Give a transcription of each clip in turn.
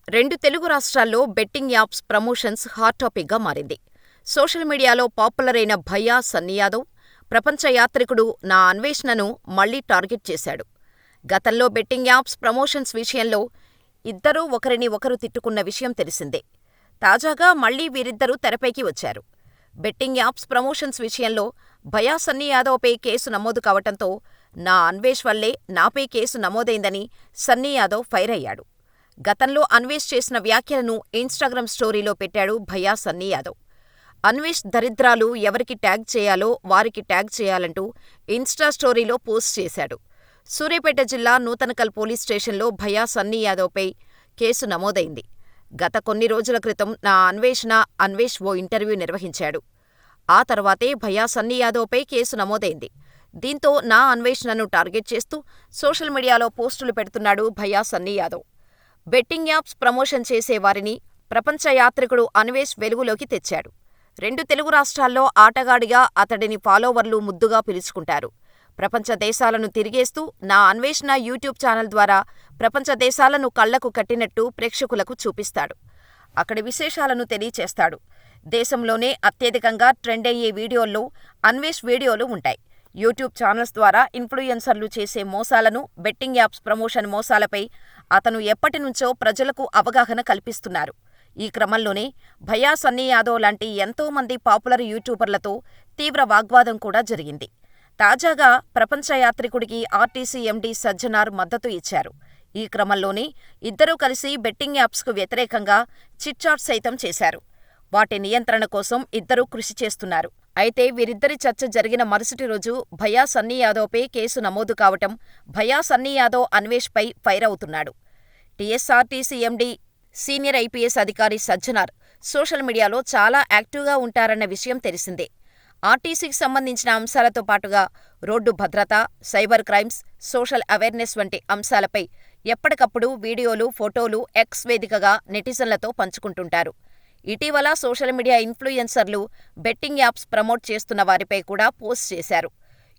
రెండు తెలుగు రాష్ట్రాల్లో betting apps promotions hot టాపిక్గా మారింది. సోషల్ మీడియాలో పాపులర్ అయిన భయ్యా సన్నీ యాదవ్, ప్రపంచ యాత్రికుడు నా అన్వేషణను మళ్లీ టార్గెట్ చేశాడు. గతంలో బెట్టింగ్ యాప్స్ ప్రమోషన్స్ విషయంలో ఇద్దరూ ఒకరిని ఒకరు తిట్టుకున్న విషయం తెలిసిందే. తాజాగా మళ్లీ వీరిద్దరూ తెరపైకి వచ్చారు. బెట్టింగ్ యాప్స్ ప్రమోషన్స్ విషయంలో భయ్యా సన్నీ యాదవ్పై కేసు నమోదు కావటంతో నా అన్వేష్ వల్లే నాపై కేసు నమోదైందని సన్నీ యాదవ్ ఫైర్ అయ్యాడు. గతంలో అన్వేష్ చేసిన వ్యాఖ్యలను ఇన్స్టాగ్రామ్ స్టోరీలో పెట్టాడు భయ్యా సన్నీ యాదవ్. అన్వేష్ దరిద్రాలు ఎవరికి ట్యాగ్ చేయాలో వారికి ట్యాగ్ చేయాలంటూ ఇన్స్టా స్టోరీలో పోస్ట్ చేశాడు. సూర్యాపేట జిల్లా నూతనకల్ పోలీస్ స్టేషన్లో భయ్యా సన్నీ యాదవ్పై కేసు నమోదైంది. గత కొన్ని రోజుల క్రితం నా అన్వేష్ ఓ ఇంటర్వ్యూ నిర్వహించాడు. ఆ తర్వాతే భయ్యా సన్నీ యాదవ్పై కేసు నమోదైంది. దీంతో నా అన్వేషణను టార్గెట్ చేస్తూ సోషల్ మీడియాలో పోస్టులు పెడుతున్నాడు భయ్యా Sunny Yadav. Betting apps promotion చేసే వారిని ప్రపంచ యాత్రికుడు అన్వేష్ వెలుగులోకి తెచ్చాడు. రెండు తెలుగు రాష్ట్రాల్లో ఆటగాడిగా అతడిని ఫాలోవర్లు ముద్దుగా పిలుచుకుంటారు. ప్రపంచ దేశాలను తిరిగేస్తూ నా అన్వేషణ యూట్యూబ్ ఛానల్ ద్వారా ప్రపంచ దేశాలను కళ్లకు కట్టినట్టు ప్రేక్షకులకు చూపిస్తాడు. అక్కడి విశేషాలను తెలియచేస్తాడు. దేశంలోనే అత్యధికంగా ట్రెండ్ అయ్యే వీడియోల్లో అన్వేష్ వీడియోలు ఉంటాయి. యూట్యూబ్ ఛానల్స్ ద్వారా ఇన్ఫ్లుయెన్సర్లు చేసే మోసాలను, బెట్టింగ్ యాప్స్ ప్రమోషన్ మోసాలపై అతను ఎప్పటినుంచో ప్రజలకు అవగాహన కల్పిస్తున్నారు. ఈ క్రమంలోనే భయ్యా సన్నీ యాదవ్ లాంటి ఎంతోమంది పాపులర్ యూట్యూబర్లతో తీవ్ర వాగ్వాదం కూడా జరిగింది. తాజాగా ప్రపంచ యాత్రికుడికి ఆర్టీసీ ఎండీ సజ్జనార్ మద్దతు ఇచ్చారు. ఈ క్రమంలోనే ఇద్దరూ కలిసి బెట్టింగ్ యాప్స్కు వ్యతిరేకంగా చిట్చాట్ సైతం చేశారు. వాటి నియంత్రణ కోసం ఇద్దరూ కృషి చేస్తున్నారు. అయితే వీరిద్దరి చర్చ జరిగిన మరుసటి రోజు భయ్యా సన్నీ యాదవ్పై కేసు నమోదు కావటం భయ్యా సన్నీ యాదవ్ అన్వేష్పై ఫైర్ అవుతున్నాడు. టీఎస్ఆర్టీసీ ఎండీ, సీనియర్ ఐపీఎస్ అధికారి సజ్జనార్ సోషల్ మీడియాలో చాలా యాక్టివ్గా ఉంటారన్న విషయం తెలిసిందే. ఆర్టీసీకి సంబంధించిన అంశాలతో పాటుగా రోడ్డు భద్రత, సైబర్ క్రైమ్స్, సోషల్ అవేర్నెస్ వంటి అంశాలపై ఎప్పటికప్పుడు వీడియోలు, ఫోటోలు ఎక్స్ వేదికగా నెటిజన్లతో పంచుకుంటుంటారు. ఇటీవల సోషల్ మీడియా ఇన్ఫ్లుయెన్సర్లు బెట్టింగ్ యాప్స్ ప్రమోట్ చేస్తున్న వారిపై కూడా పోస్ట్ చేశారు.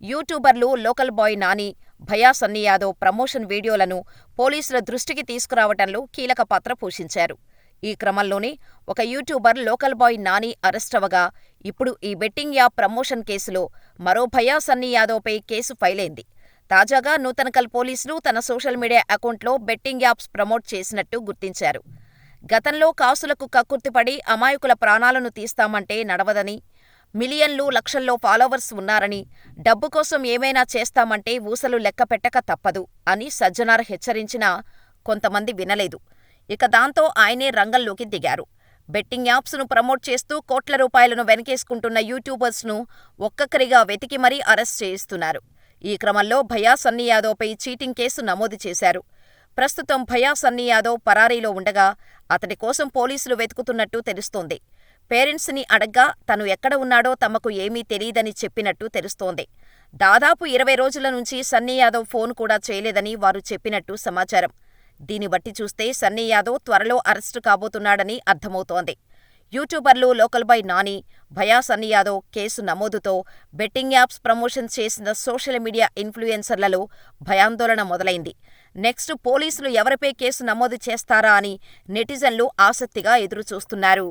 యూట్యూబర్లు local boy Nani, Bhayya Sunny Yadav promotion వీడియోలను పోలీసుల దృష్టికి తీసుకురావటంలో కీలక పాత్ర పోషించారు. ఈ క్రమంలోనే ఒక యూట్యూబర్ లోకల్ బాయ్ నాని అరెస్టవగా ఇప్పుడు ఈ బెట్టింగ్ యాప్ ప్రమోషన్ కేసులో మరో భయ్యా సన్నీ యాదవ్పై కేసు ఫైలైంది. తాజాగా నూతనకల్ పోలీసులు తన సోషల్ మీడియా అకౌంట్లో బెట్టింగ్ యాప్స్ ప్రమోట్ చేసినట్టు గుర్తించారు. గతంలో కాసులకు కక్కుర్తిపడి అమాయకుల ప్రాణాలను తీస్తామంటే నడవదని, మిలియన్లు, లక్షల్లో ఫాలోవర్స్ ఉన్నారని, డబ్బు కోసం ఏమైనా చేస్తామంటే ఊసలు లెక్కపెట్టక తప్పదు అని సజ్జనార్ హెచ్చరించినా కొంతమంది వినలేదు. ఇక దాంతో ఆయనే రంగంలోకి దిగారు. బెట్టింగ్ యాప్స్ను ప్రమోట్ చేస్తూ కోట్ల రూపాయలను వెనకేసుకుంటున్న యూట్యూబర్స్ను ఒక్కొక్కరిగా వెతికి మరీ అరెస్ట్ చేయిస్తున్నారు. ఈ క్రమంలో భయ్యా సన్నీ యాదవ్పై చీటింగ్ కేసు నమోదు చేశారు. ప్రస్తుతం భయ్యా సన్నీ యాదవ్ పరారీలో ఉండగా అతడి కోసం పోలీసులు వెతుకుతున్నట్టు తెలుస్తోంది. పేరెంట్స్ని అడగ్గా తను ఎక్కడ ఉన్నాడో తమకు ఏమీ తెలీదని చెప్పినట్టు తెలుస్తోంది. దాదాపు 20 రోజుల నుంచి సన్నీ యాదవ్ ఫోన్ కూడా చేయలేదని వారు చెప్పినట్టు సమాచారం. దీన్ని బట్టి చూస్తే సన్నీ యాదవ్ త్వరలో అరెస్టు కాబోతున్నాడని అర్థమవుతోంది. యూట్యూబర్లు local boy Nani, Bhayya Sunny Yadav case నమోదుతో బెట్టింగ్ యాప్స్ ప్రమోషన్ చేసిన సోషల్ మీడియా ఇన్ఫ్లుయెన్సర్లలో భయాందోళన మొదలైంది. నెక్స్ట్ పోలీసులు ఎవరిపై కేసు నమోదు చేస్తారా అని నెటిజన్లు ఆసక్తిగా ఎదురుచూస్తున్నారు.